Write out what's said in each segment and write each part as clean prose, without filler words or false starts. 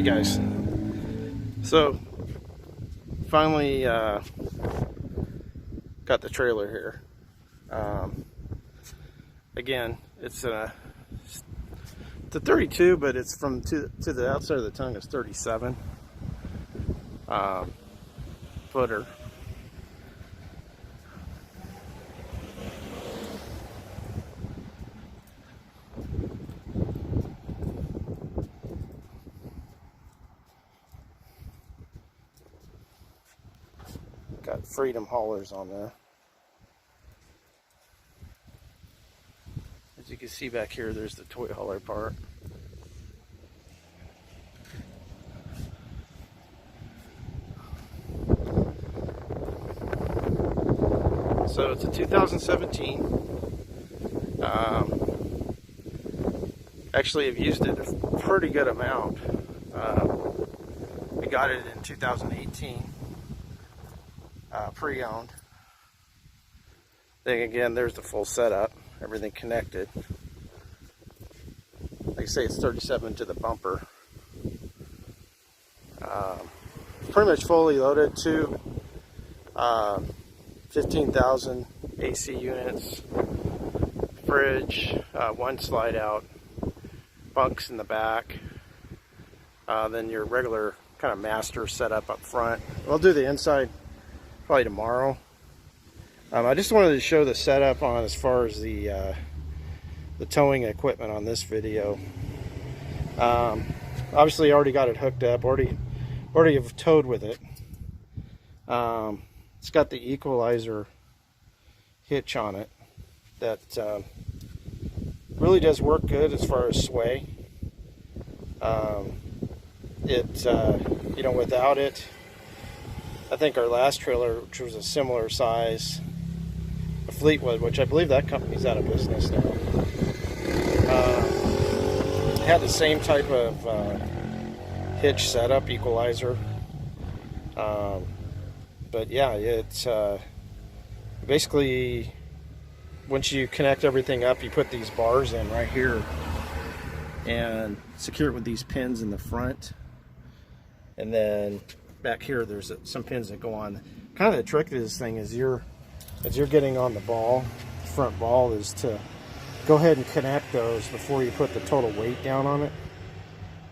guys, so finally got the trailer here. Again, it's a 32, but it's from to the outside of the tongue is 37 footer. Got Freedom haulers on there. As you can see back here, there's the toy hauler part. So it's a 2017. Actually, I've used it a pretty good amount. I got it in 2018. Pre-owned. Then again, there's the full setup, everything connected. Like I say, it's 37 to the bumper. Pretty much fully loaded to 15,000 AC units, fridge, one slide out, bunks in the back, then your regular kind of master setup up front. We'll do the inside probably tomorrow. I just wanted to show the setup on as far as the towing equipment on this video. Obviously, already got it hooked up. Already have towed with it. It's got the equalizer hitch on it that really does work good as far as sway. You know, without it, I think our last trailer, which was a similar size, a Fleetwood, which I believe that company's out of business now, had the same type of hitch setup, equalizer. But yeah, it's basically, once you connect everything up, you put these bars in right here and secure it with these pins in the front. And then back here, there's some pins that go on. Kind of the trick of this thing is as you're getting on the ball, the front ball, is to go ahead and connect those before you put the total weight down on it.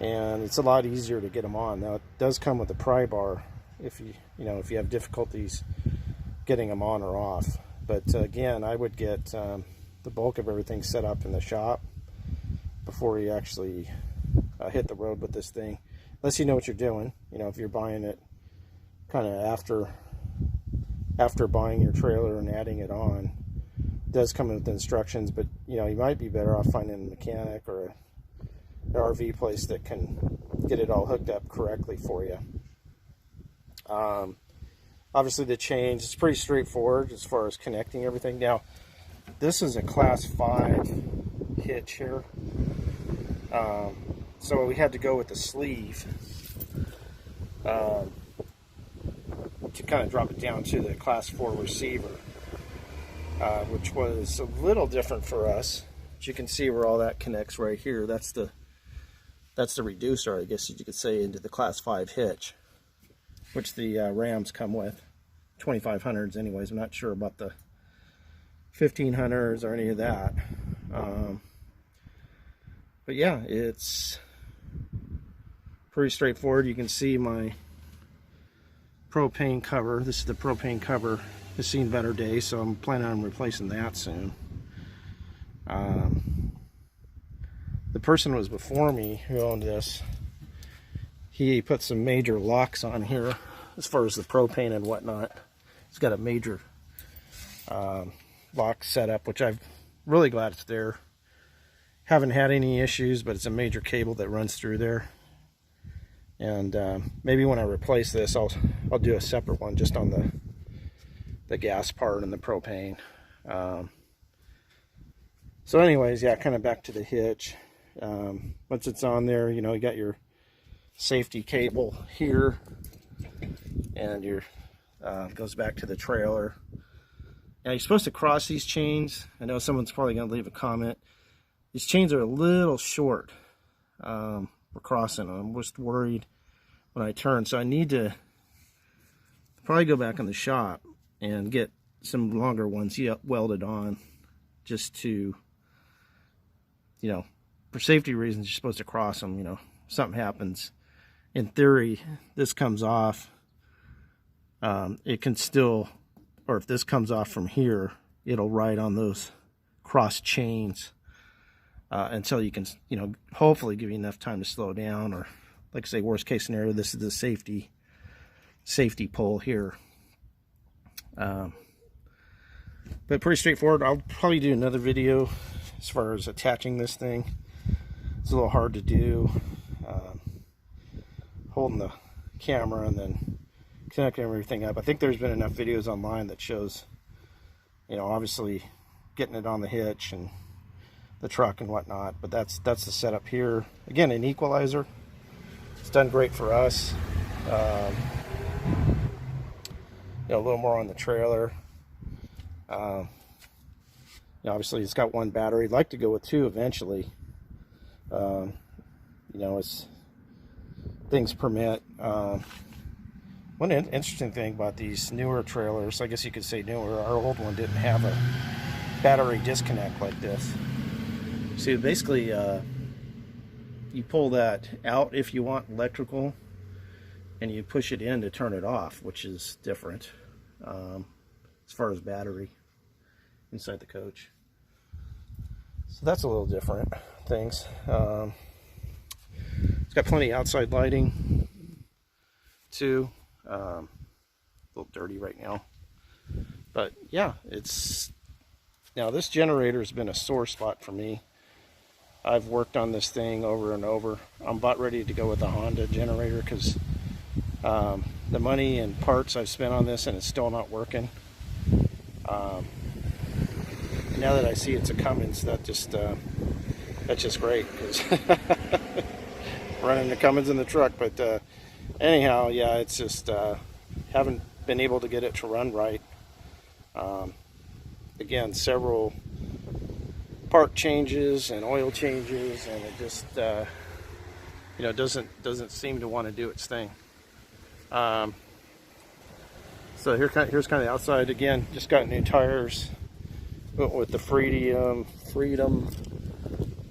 And it's a lot easier to get them on. Now, it does come with a pry bar if you have difficulties getting them on or off. But again, I would get the bulk of everything set up in the shop before you actually hit the road with this thing. Unless you know what you're doing. You know, if you're buying it kind of after buying your trailer and adding it on, it does come with instructions. But you know, you might be better off finding a mechanic or an RV place that can get it all hooked up correctly for you. Obviously, the change is pretty straightforward as far as connecting everything. Now, this is a class 5 hitch here. So we had to go with the sleeve to kind of drop it down to the class 4 receiver, which was a little different for us. As you can see where all that connects right here, that's the reducer, I guess you could say, into the class 5 hitch, which the Rams come with, 2500s anyways. I'm not sure about the 1500s or any of that. But yeah, it's pretty straightforward. You can see my propane cover. This is the propane cover. Has seen better days, so I'm planning on replacing that soon. The person who was before me who owned this, he put some major locks on here as far as the propane and whatnot. It's got a major lock setup, which I'm really glad it's there. Haven't had any issues, but it's a major cable that runs through there. And maybe when I replace this, I'll do a separate one just on the gas part and the propane. So anyways, yeah, kind of back to the hitch. Once it's on there, you know, you got your safety cable here, and your goes back to the trailer. Now you're supposed to cross these chains. I know someone's probably going to leave a comment. These chains are a little short. we're crossing. I'm just worried when I turn, so I need to probably go back in the shop and get some longer ones welded on, just to, you know, for safety reasons. You're supposed to cross them. You know, if something happens, in theory, this comes off. It can still, or if this comes off from here, it'll ride on those cross chains until you can, you know, hopefully give you enough time to slow down, or, like I say, worst case scenario, this is the safety pole here. But pretty straightforward. I'll probably do another video as far as attaching this thing. It's a little hard to do, holding the camera and then connecting everything up. I think there's been enough videos online that shows, you know, obviously getting it on the hitch and the truck and whatnot, but that's the setup here. Again, an equalizer. It's done great for us. You know, a little more on the trailer. You know, obviously it's got one battery. I'd like to go with two eventually. You know, as things permit. One interesting thing about these newer trailers, I guess you could say newer, our old one didn't have a battery disconnect like this. So basically, you pull that out if you want electrical, and you push it in to turn it off, which is different as far as battery inside the coach. So that's a little different things. It's got plenty of outside lighting too. A little dirty right now, but yeah, it's, now this generator has been a sore spot for me. I've worked on this thing over and over. I'm about ready to go with the Honda generator because the money and parts I've spent on this and it's still not working. Now that I see it's a Cummins, that's just great, because running the Cummins in the truck. But anyhow, yeah, it's just haven't been able to get it to run right. Again, several part changes and oil changes, and it just you know, doesn't seem to want to do its thing. So here's kind of the outside. Again, just got new tires. Went with the Freedom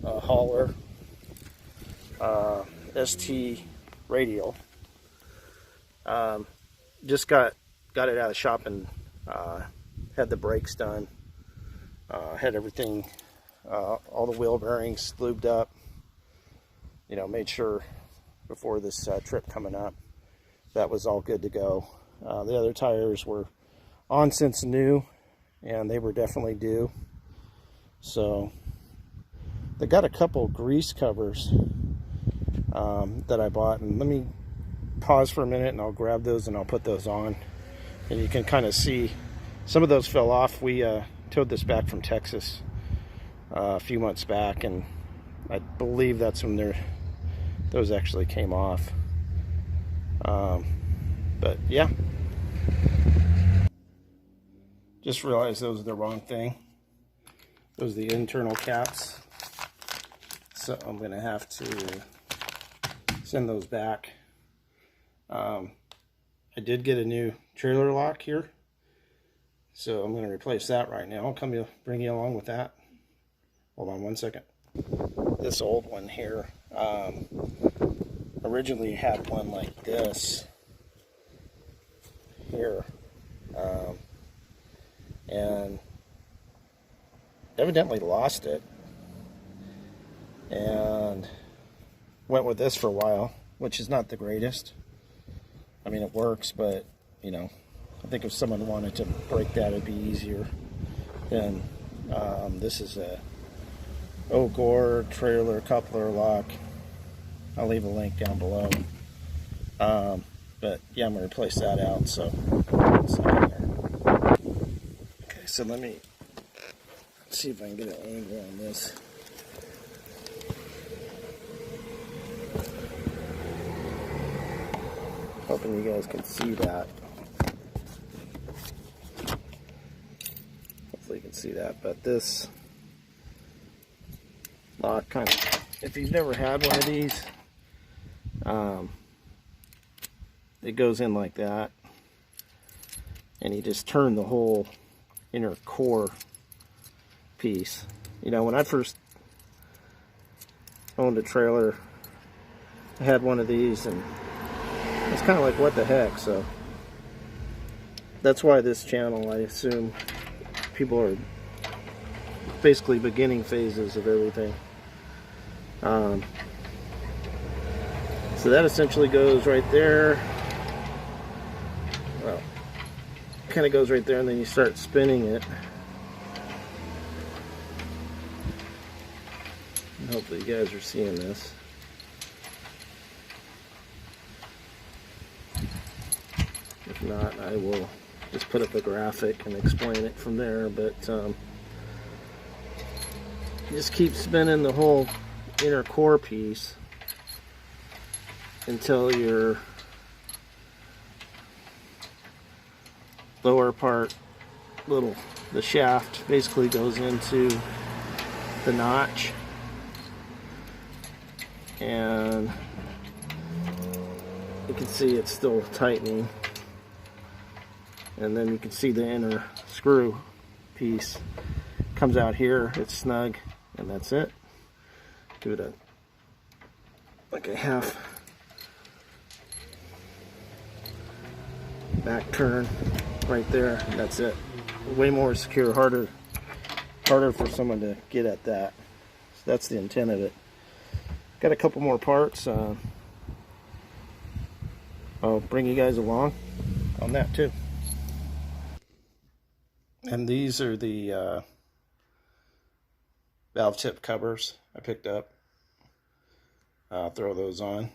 hauler, ST radial. Just got it out of the shop and had the brakes done. Had everything, all the wheel bearings lubed up. You know, made sure before this trip coming up that was all good to go. The other tires were on since new, and they were definitely due. So they got a couple grease covers that I bought, and let me pause for a minute and I'll grab those and I'll put those on, and you can kind of see some of those fell off. We towed this back from Texas a few months back, and I believe that's when those actually came off. But yeah, just realized those are the wrong thing. Those are the internal caps, so I'm gonna have to send those back. I did get a new trailer lock here, so I'm gonna replace that right now. I'll bring you along with that. Hold on one second. This old one here, originally had one like this here, and evidently lost it, and went with this for a while, which is not the greatest. I mean, it works, but you know, I think if someone wanted to break that, it'd be easier. Then this is a O'Gore trailer coupler lock. I'll leave a link down below. But yeah, I'm gonna replace that out. So okay, so let me see if I can get an angle on this. Hoping you guys can see that. Hopefully you can see that. But this lock kind of, if you've never had one of these, It goes in like that, and you just turn the whole inner core piece. You know, when I first owned a trailer, I had one of these, and it's kind of like, what the heck? So that's why this channel, I assume people are basically beginning phases of everything. So that essentially goes right there. Well, kind of goes right there, and then you start spinning it. And hopefully you guys are seeing this. If not, I will just put up a graphic and explain it from there. But you just keep spinning the whole inner core piece until your lower part, the shaft basically goes into the notch, and you can see it's still tightening, and then you can see the inner screw piece comes out here. It's snug, and that's it. Give it like a half back turn right there, and that's it. Way more secure, harder for someone to get at that. So that's the intent of it. Got a couple more parts. I'll bring you guys along on that too. And these are the valve tip covers I picked up. I'll throw those on,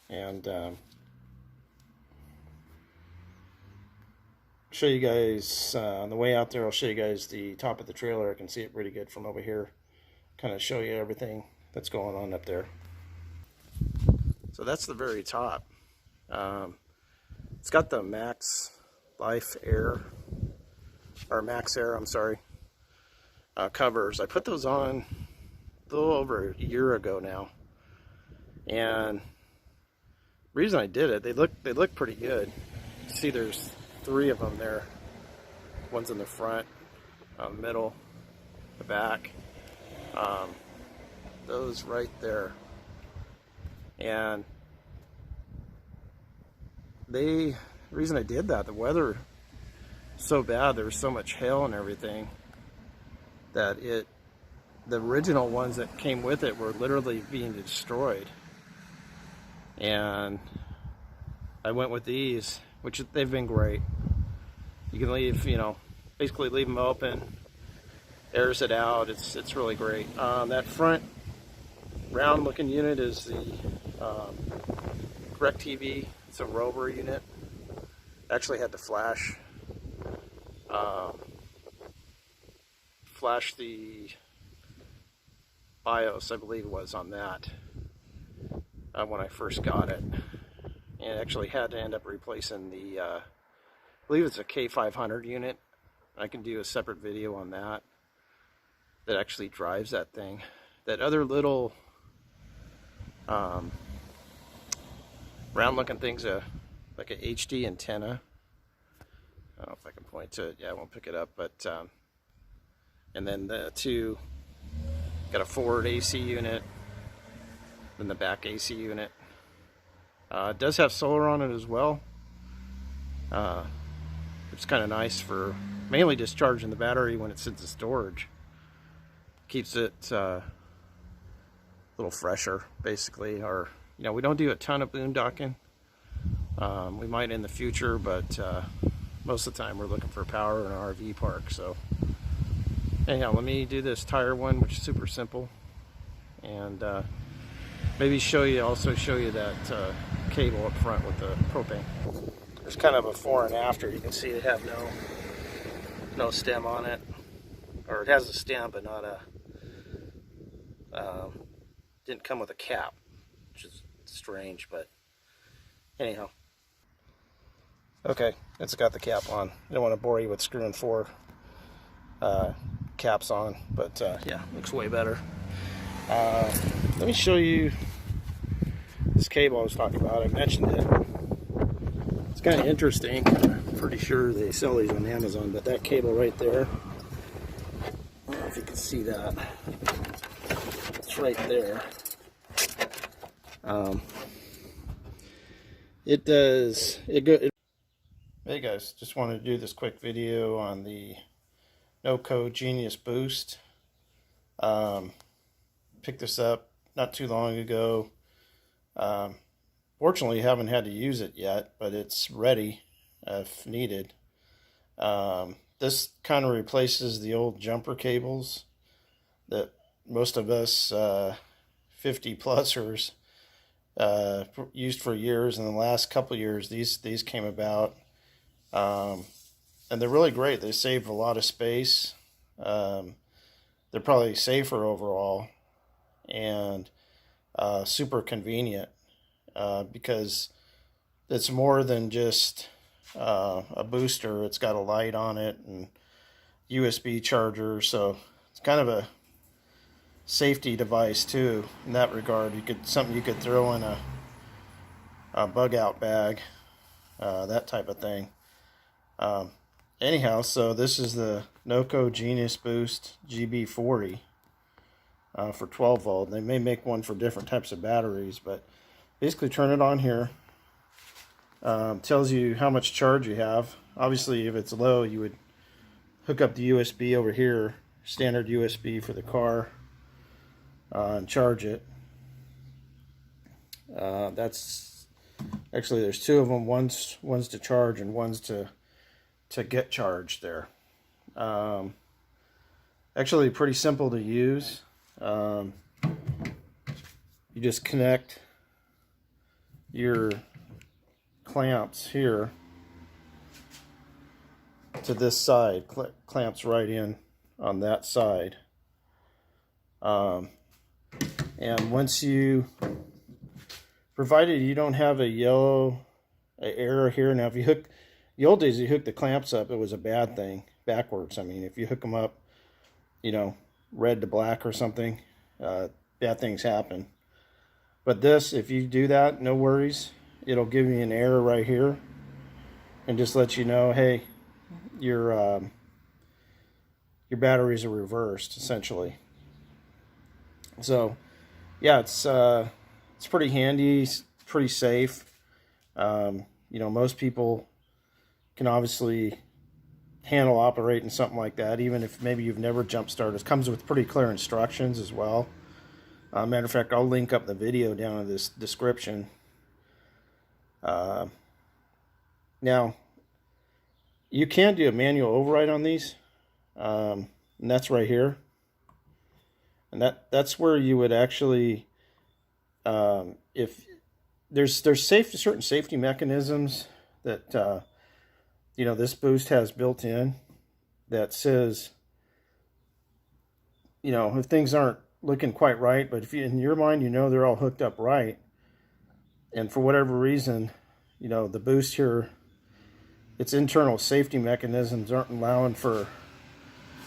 and show you guys on the way out there. I'll show you guys the top of the trailer. I can see it pretty good from over here. Kind of show you everything that's going on up there. So that's the very top. It's got the Max Life Air, or Max Air, I'm sorry, covers. I put those on a little over a year ago now, and the reason I did it, they look pretty good. See, there's 3 of them there. One's in the front, middle, the back. Those right there. And the reason I did that, the weather was so bad, there was so much hail and everything, that the original ones that came with it were literally being destroyed. And I went with these, which they've been great. You can leave, basically leave them open, airs it out. It's really great. That front round looking unit is the Correct TV. It's a Rover unit. Actually had to flash the BIOS, I believe it was, on that when I first got it, and actually had to end up replacing the I believe it's a K500 unit. I can do a separate video on that actually drives that thing. That other little round looking thing's like a HD antenna. I don't know if I can point to it. Yeah, I won't pick it up, but and then the 2 got a forward AC unit, then the back AC unit. It does have solar on it as well. It's kind of nice for mainly discharging the battery when it sits in storage. Keeps it a little fresher, basically. Or, we don't do a ton of boondocking. We might in the future, but most of the time we're looking for power in an RV park. So anyhow, let me do this tire one, which is super simple, and maybe also show you that cable up front with the propane. There's kind of a before and after. You can see they have no stem on it, or it has a stem but not a didn't come with a cap, which is strange, but anyhow. Okay, it's got the cap on. I don't want to bore you with screwing 4 caps on, but yeah, looks way better. Let me show you this cable I was talking about. I mentioned it. It's kind of interesting. I'm pretty sure they sell these on Amazon, but that cable right there, I don't know if you can see that. It's right there. It does. Hey guys, just wanted to do this quick video on the No-Code Genius Boost. Picked this up not too long ago. Fortunately, haven't had to use it yet, but it's ready if needed. This kind of replaces the old jumper cables that most of us 50-plussers used for years. In the last couple of years, these came about, and they're really great. They save a lot of space. They're probably safer overall, and super convenient because it's more than just a booster. It's got a light on it and USB charger, so it's kind of a safety device too in that regard. Something you could throw in a bug out bag, that type of thing. Anyhow, so this is the No-Code Genius Boost GB40 for 12 volt. They may make one for different types of batteries, but basically turn it on here. Tells you how much charge you have. Obviously, if it's low, you would hook up the USB over here, standard USB for the car, and charge it. That's actually, there's two of them. One's to charge and one's to get charged there. Actually pretty simple to use. You just connect your clamps here to this side. Clamps right in on that side. And once you, provided you don't have a yellow error here. Now if you hook, the old days you hook the clamps up, it was a bad thing, backwards. I mean, if you hook them up, you know, red to black or something, bad things happen. But this, if you do that, no worries. It'll give you an error right here and just let you know, hey, your batteries are reversed, essentially. So yeah, it's pretty handy, pretty safe. You know, most people can obviously handle operating something like that, even if maybe you've never jump started. It comes with pretty clear instructions as well. Matter of fact, I'll link up the video down in this description. Now, you can do a manual override on these, and that's right here. And that's where you would actually, if there's certain safety mechanisms that you know, this boost has built in that says, you know, if things aren't looking quite right, but if you, in your mind, you know they're all hooked up right, and for whatever reason, you know, the boost here, its internal safety mechanisms aren't allowing for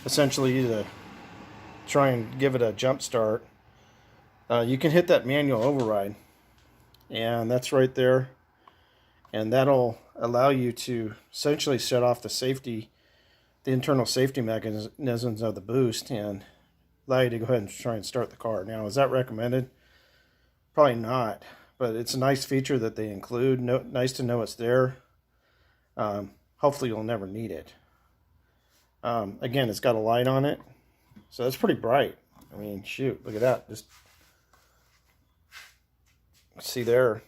essentially you to try and give it a jump start, you can hit that manual override, and that's right there, and that'll allow you to essentially set off the internal safety mechanisms of the boost and allow you to go ahead and try and start the car. Now, is that recommended? Probably not, but it's a nice feature that they include. Nice to know it's there. Hopefully you'll never need it. Again, it's got a light on it, so it's pretty bright. I mean, shoot, look at that. Just see there.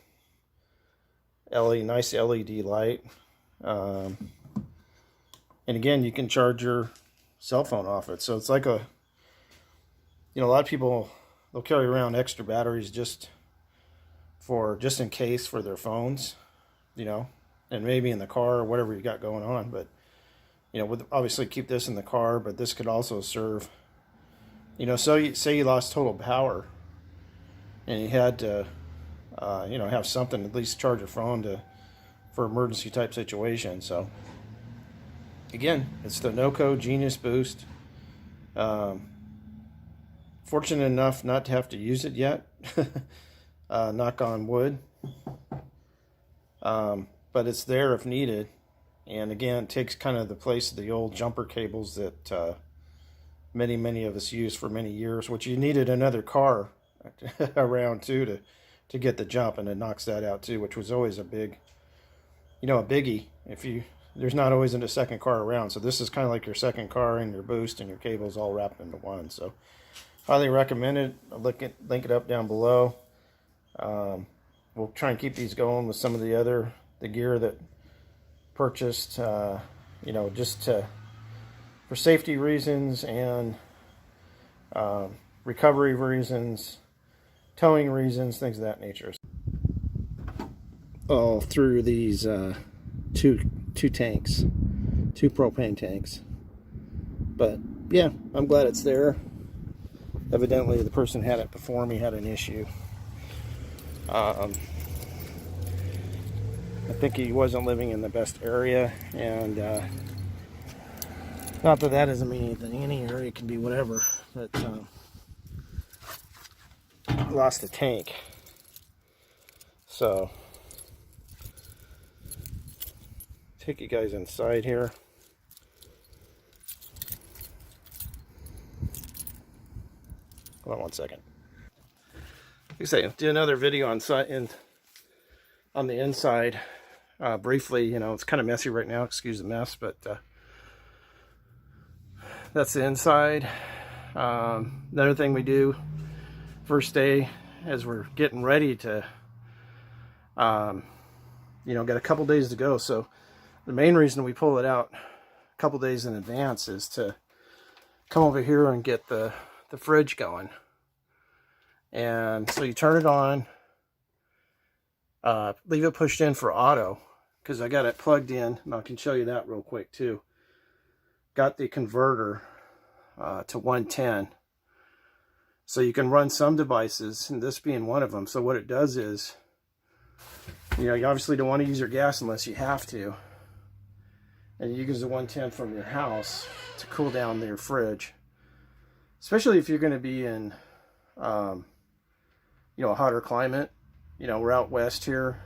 Nice LED light. And again, you can charge your cell phone off it. So it's like a, you know, a lot of people, they'll carry around extra batteries just in case for their phones, you know, and maybe in the car or whatever you got going on. But, you know, obviously keep this in the car, but this could also serve, you know, so say you lost total power and you had to, you know, have something, at least charge your phone for emergency type situations. So again, it's the No-Code Genius Boost. Fortunate enough not to have to use it yet. knock on wood. But it's there if needed. And again, it takes kind of the place of the old jumper cables that many of us used for many years, which you needed another car around too to get the jump, and it knocks that out too, which was always a big, a biggie. There's not always a second car around, so this is kind of like your second car and your boost and your cables all wrapped into one. So highly recommend it. I'll link it up down below. We'll try and keep these going with some of the gear that purchased, just for safety reasons and recovery reasons, towing reasons, things of that nature. All through these two tanks, 2 propane tanks. But yeah, I'm glad it's there. Evidently the person had it before me had an issue. I think he wasn't living in the best area, and not that doesn't mean anything. Any area can be whatever, but lost the tank. So take you guys inside here. Hold on one second. Like I say, do another video on the inside briefly. It's kind of messy right now, excuse the mess, but that's the inside. Another thing we do first day as we're getting ready to got a couple days to go. So the main reason we pull it out a couple days in advance is to come over here and get the fridge going. And so you turn it on, leave it pushed in for auto, because I got it plugged in, and I can show you that real quick too. Got the converter to 110, so you can run some devices, and this being one of them. So what it does is, you obviously don't want to use your gas unless you have to, and you use the 110 from your house to cool down your fridge, especially if you're going to be in a hotter climate. We're out west here,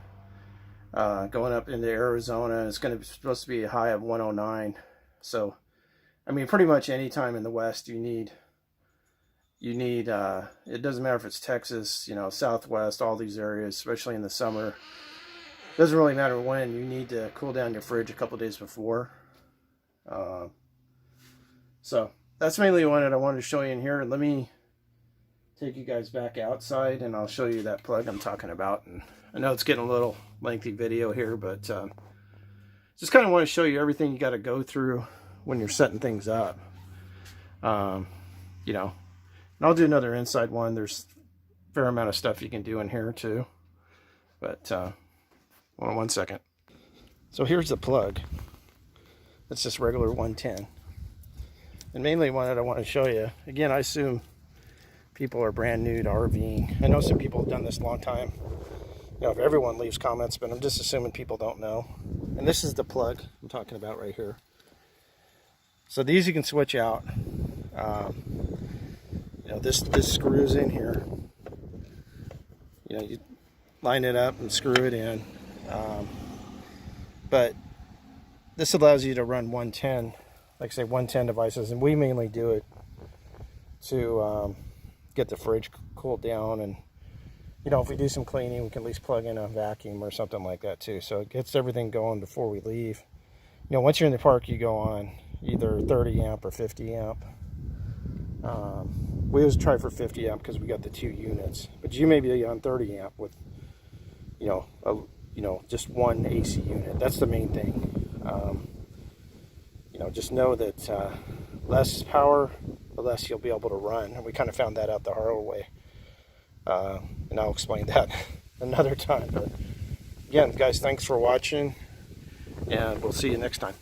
going up into Arizona. It's supposed to be a high of 109. So, I mean, pretty much any time in the West, you need, it doesn't matter if it's Texas, Southwest, all these areas, especially in the summer. It doesn't really matter when, you need to cool down your fridge a couple days before. So, that's mainly what I wanted to show you in here. Let me take you guys back outside, and I'll show you that plug I'm talking about. And I know it's getting a little lengthy video here, but just kind of want to show you everything you got to go through when you're setting things up. And I'll do another inside one. There's a fair amount of stuff you can do in here too, but hold on one second. So here's the plug. It's just regular 110, and mainly what I want to show you, again, I assume people are brand new to RVing. I know some people have done this a long time. If everyone leaves comments, but I'm just assuming people don't know. And this is the plug I'm talking about right here. So these you can switch out. This screws in here. You line it up and screw it in. But this allows you to run 110, like I say, 110 devices, and we mainly do it to get the fridge cooled down, and if we do some cleaning, we can at least plug in a vacuum or something like that too. So it gets everything going before we leave. Once you're in the park, you go on either 30 amp or 50 amp. We always try for 50 amp because we got the 2 units, but you may be on 30 amp with just one AC unit. That's the main thing. Just know that less power, the less you'll be able to run, and we kind of found that out the hard way. And I'll explain that another time. But again, guys, thanks for watching, and we'll see you next time.